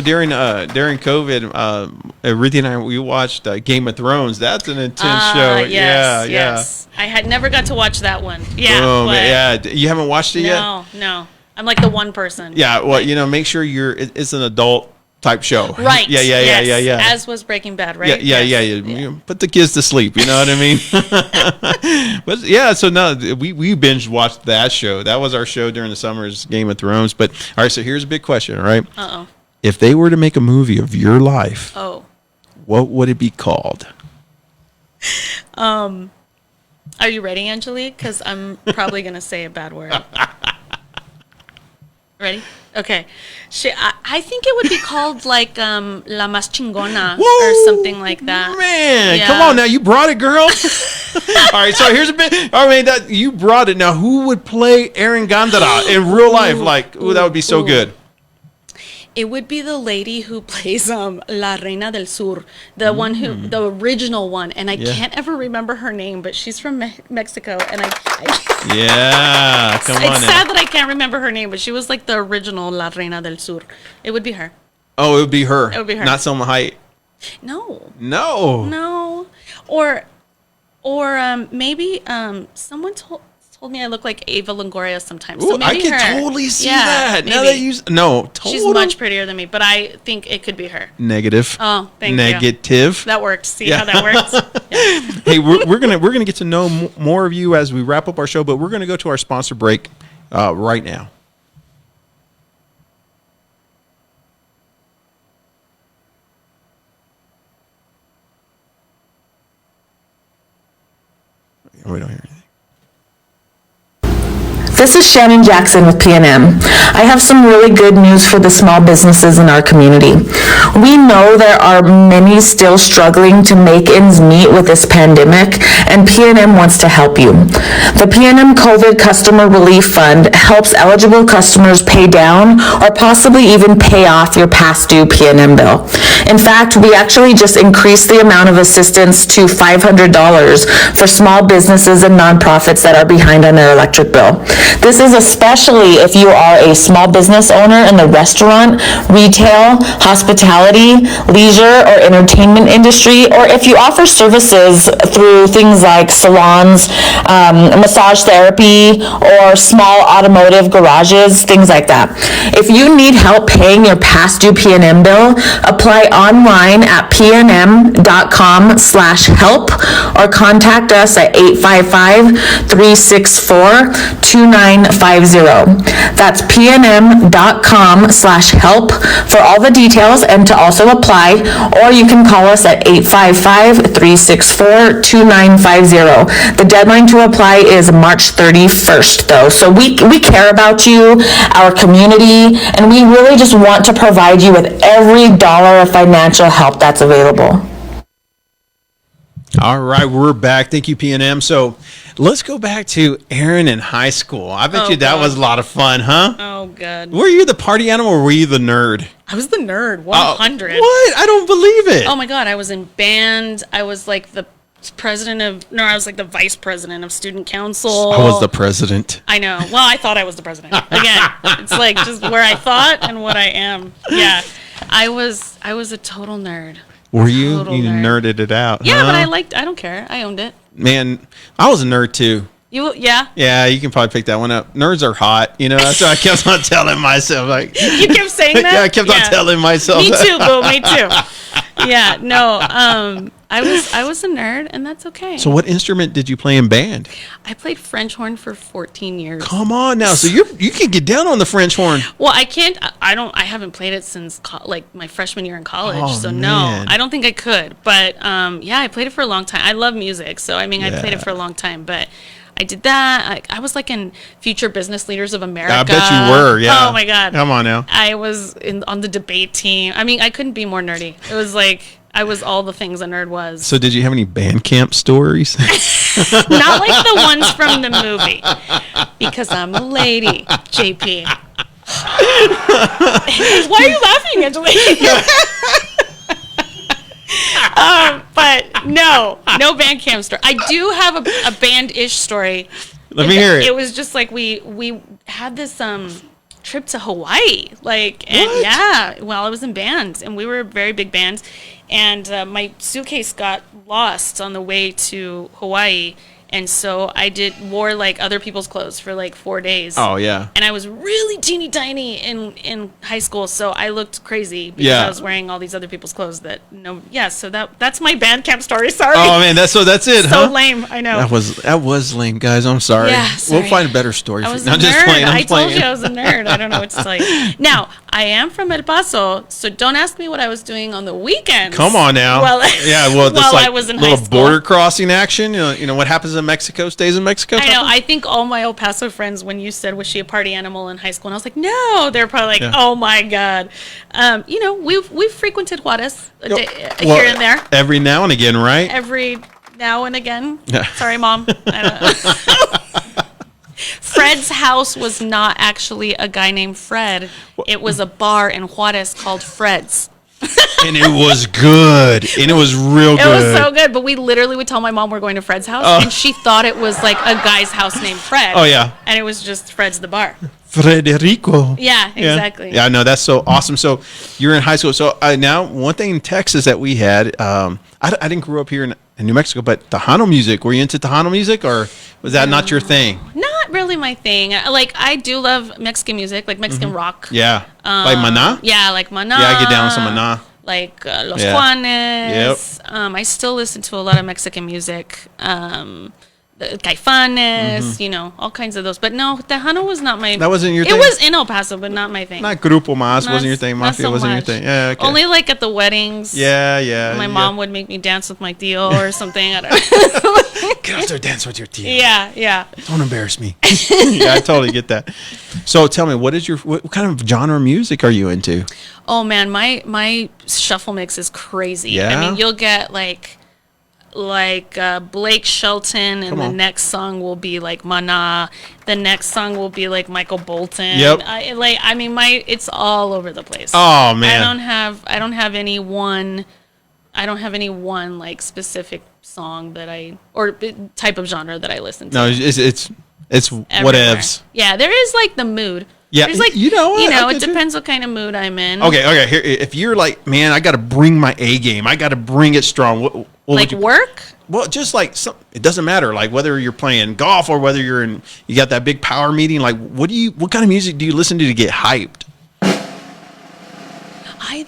During COVID, Ruthie and I, we watched Game of Thrones. That's an intense show. Yes. I had never got to watch that one. Yeah. You haven't watched it yet? No. I'm like the one person. Yeah, well, make sure it's an adult type show. Right. Yeah. As was Breaking Bad, right? Yeah. Put the kids to sleep, you know what I mean? But so no, we binge watched that show. That was our show during the summers, Game of Thrones. But all right, so here's a big question, all right? Uh-oh. If they were to make a movie of your life, what would it be called? Are you ready, Angelique? Because I'm probably going to say a bad word. Ready? Okay. I think it would be called like La Más Chingona or something like that. Man, come on now. You brought it, girl. All right, so here's a bit. I mean, that you brought it. Now, who would play Erin Gandara in real life? Like, that would be so good. It would be the lady who plays La Reina del Sur, the original one, and I can't ever remember her name, but she's from Mexico, and come on. It's sad that I can't remember her name, but she was like the original La Reina del Sur. It would be her. Oh, it would be her. It would be her. Not Selma Hayek. No. Or maybe someone told me I look like Ava Longoria sometimes. Ooh, so maybe I can totally see that. Maybe. Now that totally. She's much prettier than me, but I think it could be her. Negative. Oh, thank you. Negative. That worked. See how that works? Yeah. Hey, we're gonna get to know more of you as we wrap up our show, but we're gonna go to our sponsor break right now. We don't hear anything. This is Shannon Jackson with PNM. I have some really good news for the small businesses in our community. We know there are many still struggling to make ends meet with this pandemic, and PNM wants to help you. The PNM COVID Customer Relief Fund helps eligible customers pay down or possibly even pay off your past due PNM bill. In fact, we actually just increased the amount of assistance to $500 for small businesses and nonprofits that are behind on their electric bill. This is especially if you are a small business owner in the restaurant, retail, hospitality, leisure, or entertainment industry, or if you offer services through things like salons, massage therapy, or small automotive garages, things like that. If you need help paying your past due PNM bill, apply online at pnm.com/help or contact us at 855-364-2950. That's pnm.com/help for all the details and to also apply, or you can call us at 855-364-2950. The deadline to apply is March 31st, though. So we care about you, our community, and we really just want to provide you with every dollar of financial help that's available. All right, we're back. Thank you, PNM. So let's go back to Erin in high school. I bet you that was a lot of fun, huh? Oh, God. Were you the party animal or were you the nerd? I was the nerd, 100. What? I don't believe it. Oh, my God. I was in band. I was like the I was like the vice president of student council. I was the president. I know. Well, I thought I was the president. Again, it's like just where I thought and what I am. Yeah. I was a total nerd. Were you? Total You nerd. nerded it out. Yeah, huh? but I don't care. I owned it. Man, I was a nerd too. Yeah. Yeah, you can probably pick that one up. Nerds are hot. You know, that's what I kept on telling myself. Like, You kept saying that? yeah, I kept on telling myself. Me too, boo. Me too. Yeah. No. I was a nerd, and that's okay. So, what instrument did you play in band? I played French horn for 14 years. Come on now. So you can get down on the French horn. Well, I can't. I haven't played it since like my freshman year in college. Oh, so man. no, I don't think I could. But yeah, I played it for a long time. I love music, so I mean, I played it for a long time. But I did that. I was like in Future Business Leaders of America. I bet you were. Yeah. Oh my God. Come on now. I was on the debate team. I mean, I couldn't be more nerdy. It was like I was all the things a nerd was. So, did you have any band camp stories? Not like the ones from the movie, because I'm a lady, JP. Why are you laughing, Angelina? But no band camp story. I do have a band-ish story. Let me hear it. It was just like we had this trip to Hawaii, and well, I was in bands, and we were a very big band, and my suitcase got lost on the way to Hawaii. And so I wore like other people's clothes for like 4 days. Oh, yeah. And I was really teeny tiny in high school, so I looked crazy because I was wearing all these other people's clothes so that's my band camp story. Sorry. Oh man, that's it, so huh? lame. I know. That was lame, guys. I'm sorry. Yeah, sorry. We'll find a better story I for was you. a I'm just nerd. playing. I told you I was a nerd. I don't know what to tell you. Now, I am from El Paso, so don't ask me what I was doing on the weekends. Come on now. Well, this I was in high little school. border crossing action. You know what happens in Mexico stays in Mexico. I know. I think all my El Paso friends, when you said, was she a party animal in high school? And I was like, no. They're probably like, oh my God. We've frequented Juarez here and there. Every now and again, right? Every now and again. Yeah. Sorry, Mom. Fred's house was not actually a guy named Fred. It was a bar in Juarez called Fred's. And it was good. And it was real good. It was so good. But we literally would tell my mom we're going to Fred's house, and she thought it was like a guy's house named Fred. Oh, yeah. And it was just Fred's the bar. Frederico. Yeah, exactly. Yeah, no, that's so awesome. So you're in high school. So now one thing in Texas that we had, I didn't grow up here in New Mexico, but Tejano music. Were you into Tejano music, or was that not your thing? Not really my thing. Like, I do love Mexican music, like Mexican rock. Yeah. Like Maná? Yeah, like Maná. Yeah, I get down with some Maná. Like Los Yeah. Juanes. Yep. I still listen to a lot of Mexican music. Caifanes, you know, all kinds of those. But no, Tejano was not my... That wasn't your thing? It was in El Paso, but not my thing. Not Grupo Mas wasn't your thing. Not Mafia so wasn't much. your thing. Yeah, okay. Only like at the weddings. Yeah. My mom would make me dance with my tío or something. I don't know. Get out there, dance with your team. Yeah. Don't embarrass me. Yeah, I totally get that. So tell me, what kind of genre of music are you into? Oh man, my shuffle mix is crazy. Yeah? I mean, you'll get like Blake Shelton, and the next song will be like Mana. The next song will be like Michael Bolton. Yep. It's all over the place. Oh man. I don't have any one like specific song or type of genre that I listen to. No, it's Everywhere. whatevs. Yeah, there is like the mood. Yeah, There's like it it depends what kind of mood I'm in. Okay. Here, if you're like, man, I got to bring my A game. I got to bring it strong. What like work? Well, just like it doesn't matter. Like whether you're playing golf or whether you got that big power meeting. Like, what kind of music do you listen to get hyped?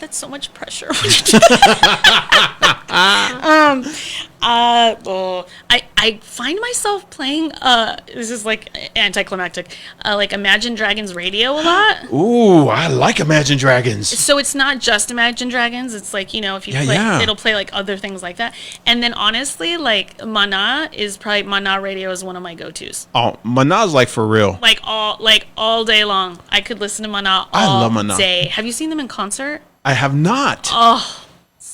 That's so much pressure. I find myself playing this is like anticlimactic, like Imagine Dragons radio a lot. Ooh, I like Imagine Dragons. So it's not just Imagine Dragons, it's like, you know, if you play it'll play like other things like that. And then honestly, like Mana radio is one of my go-tos. Oh, Mana's like for real. Like all day long. I could listen to Mana I love all Mana. day. Have you seen them in concert? I have not. Oh,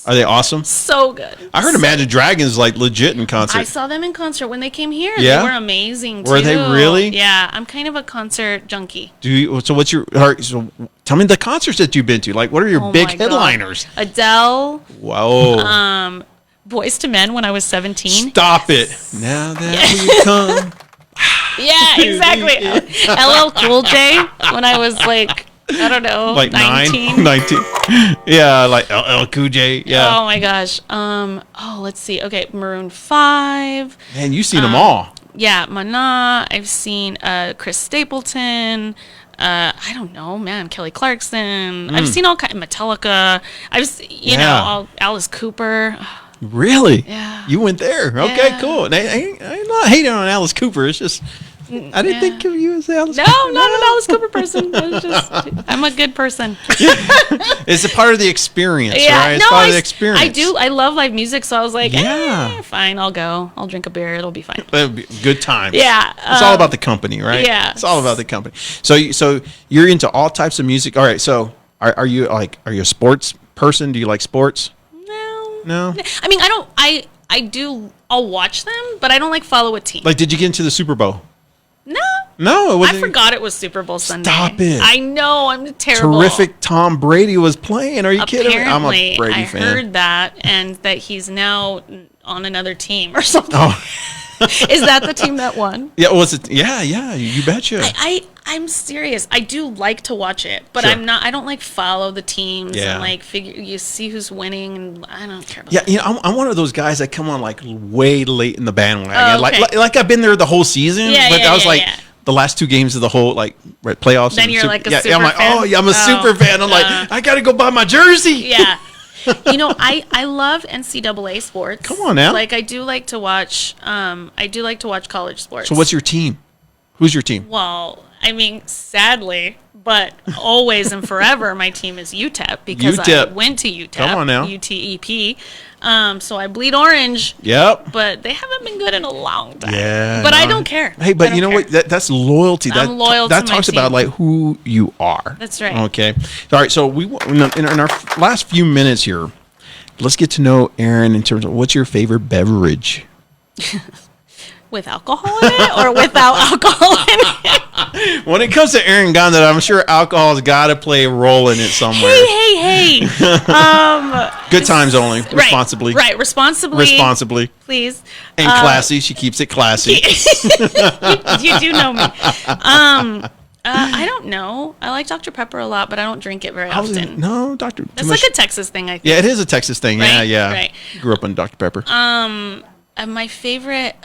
are they awesome? so good. I heard Imagine Dragons like legit in concert. I saw them in concert when they came here. Yeah? They were amazing too. Were they really? Yeah, I'm kind of a concert junkie. So what's your? All right, so tell me the concerts that you've been to. Like, what are your big my God. headliners? Adele. Whoa. Boys to Men when I was 17. Stop it. Now that we come. Yeah, exactly. LL Cool J when I was like, I don't know, like 19. 19. Yeah, like LL Cool J. Yeah. Oh my gosh. Let's see. Okay, Maroon 5. Man, you've seen them all. Yeah, Mana. I've seen Chris Stapleton. I don't know, man. Kelly Clarkson. I've seen all kinds. Metallica. You know, Alice Cooper. Really? Yeah. You went there. Okay, cool. And I'm not hating on Alice Cooper. It's just I didn't think of you as Alice Cooper. No, not an Alice Cooper person. I'm a good person. It's a part of the experience, right? It's part of the experience. I do. I love live music, so I was like, yeah, fine, I'll go. I'll drink a beer. It'll be fine. It'll be good times. Yeah. It's all about the company, right? Yeah. It's all about the company. So you're into all types of music. All right. So are you a sports person? Do you like sports? No. I mean, I do. I'll watch them, but I don't like follow a team. Like, did you get into the Super Bowl? No, it wasn't. I forgot it was Super Bowl Sunday. Stop it! I know, I'm terrible. Terrific. Tom Brady was playing. Are you kidding me? I'm a Brady fan. I heard that, and that he's now on another team or something. Oh. Is that the team that won? Yeah. Was it? Yeah. You betcha. I'm serious. I do like to watch it, but Sure. I don't like follow the teams Yeah. and like you see who's winning, and I don't care about Yeah, that. you know, I'm one of those guys that come on like way late in the bandwagon. Oh, okay. Like I've been there the whole season, but I was like the last two games of the whole playoffs. Then and you're like a super I'm like, fan? oh yeah, I'm a super fan. I'm like, I got to go buy my jersey. Yeah. You know, I love NCAA sports. Come on now. Like I do like to watch college sports. So what's your team? Who's your team? Well, I mean, sadly, but always and forever, my team is UTEP because I UTEP. went to UTEP. Come on now. UTEP. So I bleed orange. Yep. But they haven't been good in a long time. Yeah. But I don't care. Hey, but I you know don't care. what? That's loyalty. I'm loyal that to my talks about team. like who you are. That's right. Okay. All right. So in our last few minutes here, let's get to know Erin in terms of what's your favorite beverage. With alcohol in it or without alcohol in it? When it comes to Erin Gandara, I'm sure alcohol's got to play a role in it somewhere. Hey. Good times only. Responsibly. Right. Responsibly. Please. And classy. She keeps it classy. you do know me. I don't know. I like Dr. Pepper a lot, but I don't drink it very often. No, Dr. That's like a Texas thing, I think. Yeah, it is a Texas thing. Right? Yeah. Right. Grew up on Dr. Pepper. My favorite,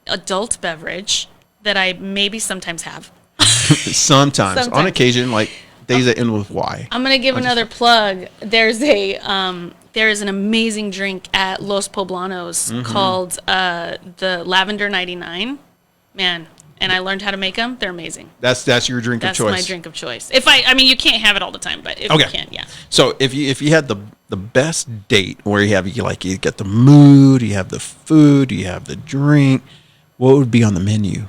adult beverage that I maybe sometimes have. Sometimes. On occasion, like days that end with Y. I'm gonna give another plug. There's a there is an amazing drink at Los Poblanos called the Lavender 99. Man, and I learned how to make them. They're amazing. That's your drink of choice. That's my drink of choice. I mean, you can't have it all the time, but if you can, yeah. So if you had the best date where you get the mood, you have the food, you have the drink, what would be on the menu?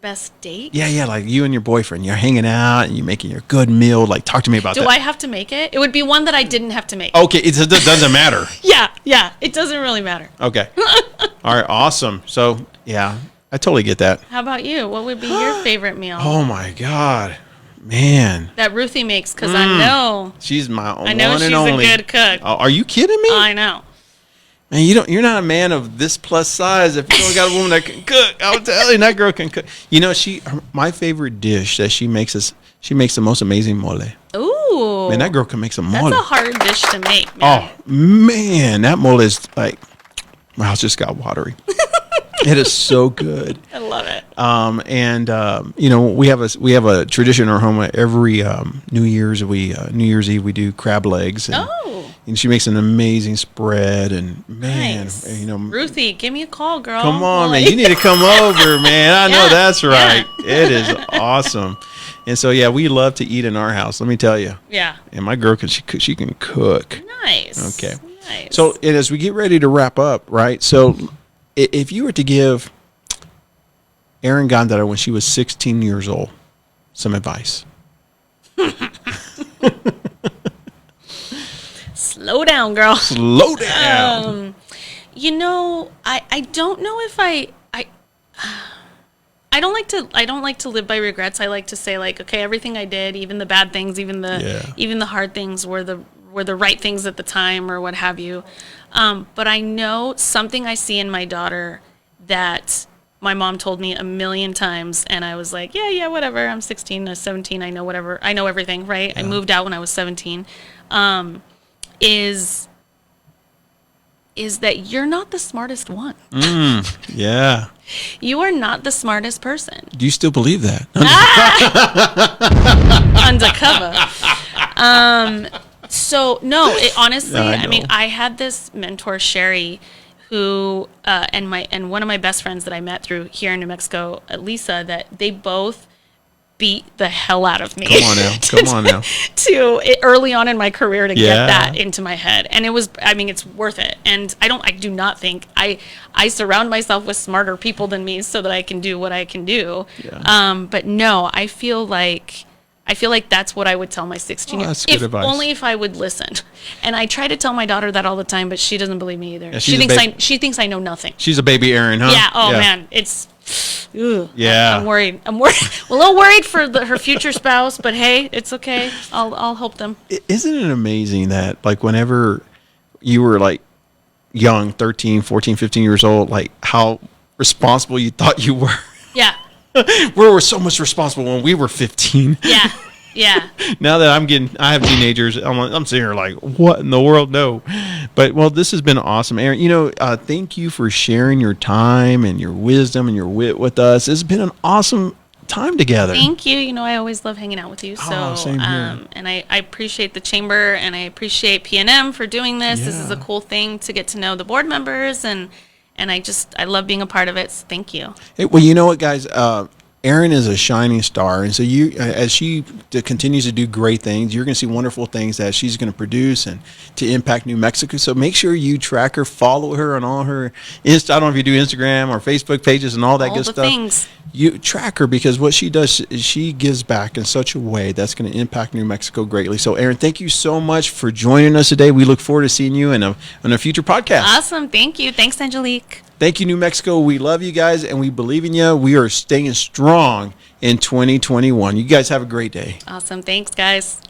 Best date? Yeah, like you and your boyfriend, you're hanging out and you're making your good meal. Like, talk to me about that. Do I have to make it? It would be one that I didn't have to make. Okay, it doesn't matter. Yeah, it doesn't really matter. Okay. All right, awesome. So, yeah, I totally get that. How about you? What would be your favorite meal? Oh, my God. Man. That Ruthie makes, because I know. She's my one and only. I know she's a good cook. Oh, are you kidding me? I know. Man, you're not a man of this plus size if you don't got a woman that can cook. I'll tell you, that girl can cook. You know, my favorite dish that she makes the most amazing mole. Ooh. Man, that girl can make some mole. That's a hard dish to make, man. Oh, man, that mole is like, my mouth just got watery. It is so good. I love it. You know, we have a tradition in our home. Every New Year's Eve we do crab legs. And she makes an amazing spread. And man, nice. You know, Ruthie, give me a call, girl. Come on, man, you need to come over, man. I know that's right. Yeah. It is awesome. And so yeah, we love to eat in our house. Let me tell you. Yeah. And my girl she can cook. Nice. Okay. Nice. So and as we get ready to wrap up, right? So if you were to give Erin Gandara when she was 16 years old some advice. Slow down, girl. Slow down. You know, I don't know if I don't like to live by regrets. I like to say, like, okay, everything I did, even the bad things, even the hard things were the right things at the time or what have you. But I know something I see in my daughter that my mom told me a million times, and I was like, yeah, whatever. I'm 16, I'm 17. I know whatever. I know everything, right? Yeah. I moved out when I was 17. Is that you're not the smartest one. Yeah. You are not the smartest person. Do you still believe that? Undercover. So no, honestly, I mean, I had this mentor, Sherry, who and one of my best friends that I met through here in New Mexico, Lisa, that they both beat the hell out of me. Come on now. Early on in my career to get that into my head. And it's worth it. And I do not think I surround myself with smarter people than me so that I can do what I can do. Yeah. But no, I feel like that's what I would tell my 16-year-old. That's good advice. Only if I would listen. And I try to tell my daughter that all the time, but she doesn't believe me either. Yeah, she thinks I know nothing. She's a baby Erin, huh? Yeah. Oh man, it's. Ugh, yeah. I'm worried. I'm a little worried for her future spouse, but hey, it's okay. I'll help them. Isn't it amazing that, like, whenever you were like young, 13, 14, 15 years old, like how responsible you thought you were? Yeah. We were so much responsible when we were 15. Yeah. Yeah. Now that I have teenagers, I'm sitting here like, what in the world? No. But, well, this has been awesome, Erin. You know, thank you for sharing your time and your wisdom and your wit with us. It's been an awesome time together. Thank you. You know, I always love hanging out with you. So, same here. And I appreciate the chamber, and I appreciate PNM for doing this. Yeah. This is a cool thing to get to know the board members, and I love being a part of it. So thank you. Hey, well, you know what, guys? Erin is a shining star, and so as she continues to do great things, you're going to see wonderful things that she's going to produce and to impact New Mexico. So make sure you track her, follow her on all her I don't know if you do Instagram or Facebook pages and all that good stuff. Things. You track her, because what she does is she gives back in such a way that's going to impact New Mexico greatly. So, Erin, thank you so much for joining us today. We look forward to seeing you in a future podcast. Awesome. Thank you. Thanks, Angelique. Thank you, New Mexico. We love you guys, and we believe in you. We are staying strong in 2021. You guys have a great day. Awesome. Thanks, guys.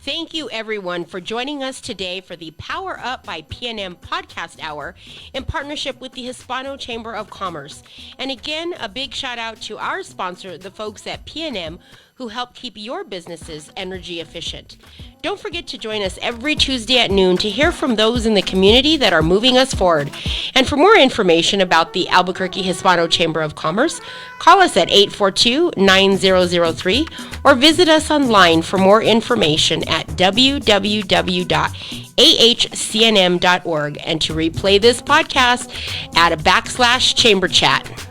Thank you, everyone, for joining us today for the Power Up by PNM podcast hour in partnership with the Hispano Chamber of Commerce. And again, a big shout out to our sponsor, the folks at PNM, who help keep your businesses energy efficient. Don't forget to join us every Tuesday at noon to hear from those in the community that are moving us forward. And for more information about the Albuquerque Hispano Chamber of Commerce, call us at 842-9003 or visit us online for more information at www.ahcnm.org, and to replay this podcast, add a /chamber chat.